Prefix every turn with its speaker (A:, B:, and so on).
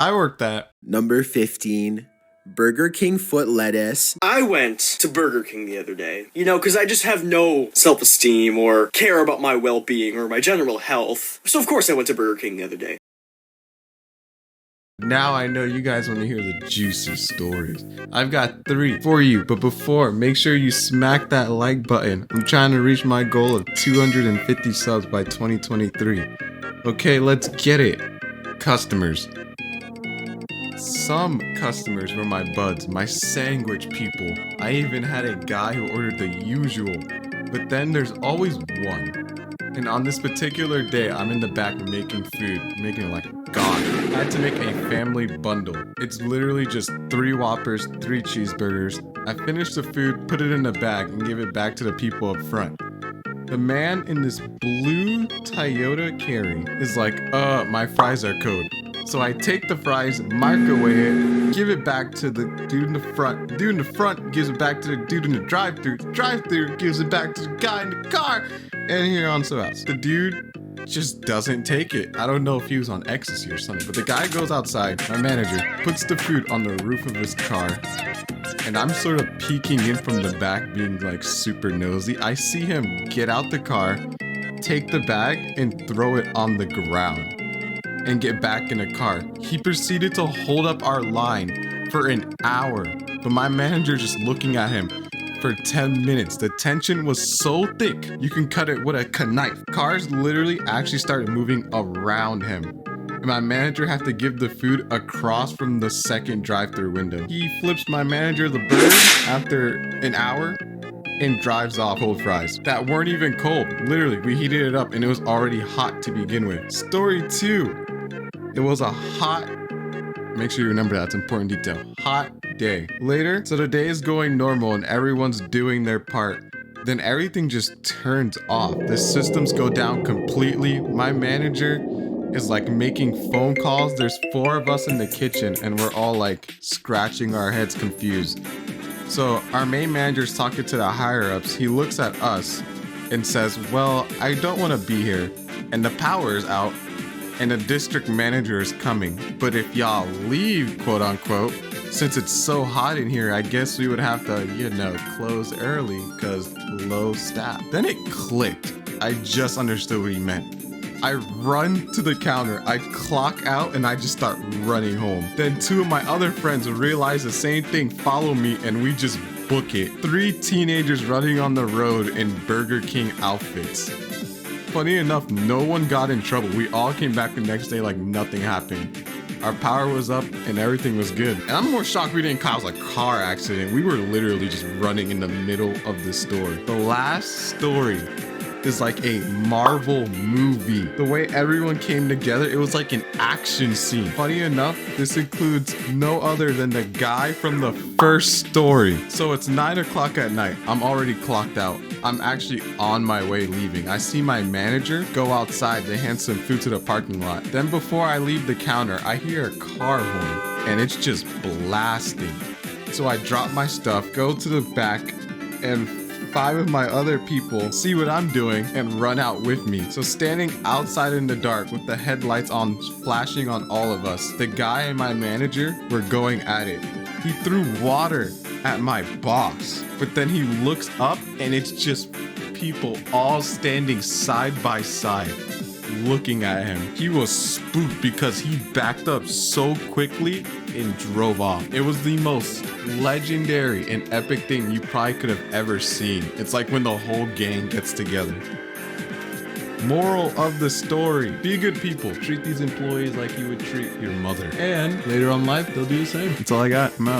A: I worked that.
B: Number 15, Burger King foot lettuce.
C: I went to Burger King the other day, because I just have no self-esteem or care about my well-being or my general health. So of course I went to Burger King the other day.
A: Now I know you guys want to hear the juicy stories. I've got 3 for you, but before, make sure you smack that like button. I'm trying to reach my goal of 250 subs by 2023. Okay, let's get it. Customers. Some customers were my buds, my sandwich people. I even had a guy who ordered the usual, but then there's always one. And on this particular day, I'm in the back making food, making it like a god. I had to make a family bundle. It's literally just 3 Whoppers, 3 cheeseburgers. I finished the food, put it in the bag, and give it back to the people up front. The man in this blue Toyota Camry is like, my fries are cold. So I take the fries, microwave it, give it back to the dude in the front. The dude in the front gives it back to the dude in the drive-thru. The drive-thru gives it back to the guy in the car. And here on so else. The dude just doesn't take it. I don't know if he was on ecstasy or something, but the guy goes outside, my manager, puts the food on the roof of his car. And I'm sort of peeking in from the back, being like super nosy. I see him get out the car, take the bag, and throw it on the ground. And get back in the car. He proceeded to hold up our line for an hour, but my manager just looking at him for 10 minutes. The tension was so thick, you can cut it with a knife. Cars literally actually started moving around him. And my manager had to give the food across from the second drive-thru window. He flips my manager the bird after an hour and drives off cold fries that weren't even cold. Literally, we heated it up and it was already hot to begin with. Story 2. It was a hot, make sure you remember that's important detail, hot day. Later, so the day is going normal and everyone's doing their part. Then everything just turns off. The systems go down completely. My manager is like making phone calls. There's 4 of us in the kitchen and we're all like scratching our heads confused. So our main manager's talking to the higher ups. He looks at us and says, well, I don't want to be here. And the power is out. And the district manager is coming. But if y'all leave, quote unquote, since it's so hot in here, I guess we would have to, close early because low staff. Then it clicked. I just understood what he meant. I run to the counter, I clock out, and I just start running home. Then 2 of my other friends realize the same thing, follow me, and we just book it. 3 teenagers running on the road in Burger King outfits. Funny enough, no one got in trouble. We all came back the next day like nothing happened. Our power was up and everything was good. And I'm more shocked we didn't cause a car accident. We were literally just running in the middle of the store. The last story is like a Marvel movie. The way everyone came together, it was like an action scene. Funny enough, this includes no other than the guy from the first story. So it's 9 o'clock at night. I'm already clocked out. I'm actually on my way leaving. I see my manager go outside to hand some food to the parking lot. Then before I leave the counter, I hear a car horn and it's just blasting. So I drop my stuff, go to the back, and 5 of my other people see what I'm doing and run out with me. So standing outside in the dark with the headlights on, flashing on all of us, the guy and my manager were going at it. He threw water at my boss, but then he looks up and it's just people all standing side by side looking at him. He was spooked because he backed up so quickly and drove off. It was the most legendary and epic thing you probably could have ever seen. It's like when the whole gang gets together. Moral of the story: be good people. Treat these employees like you would treat your mother. And later on in life, they'll do the same. That's all I got. I'm out.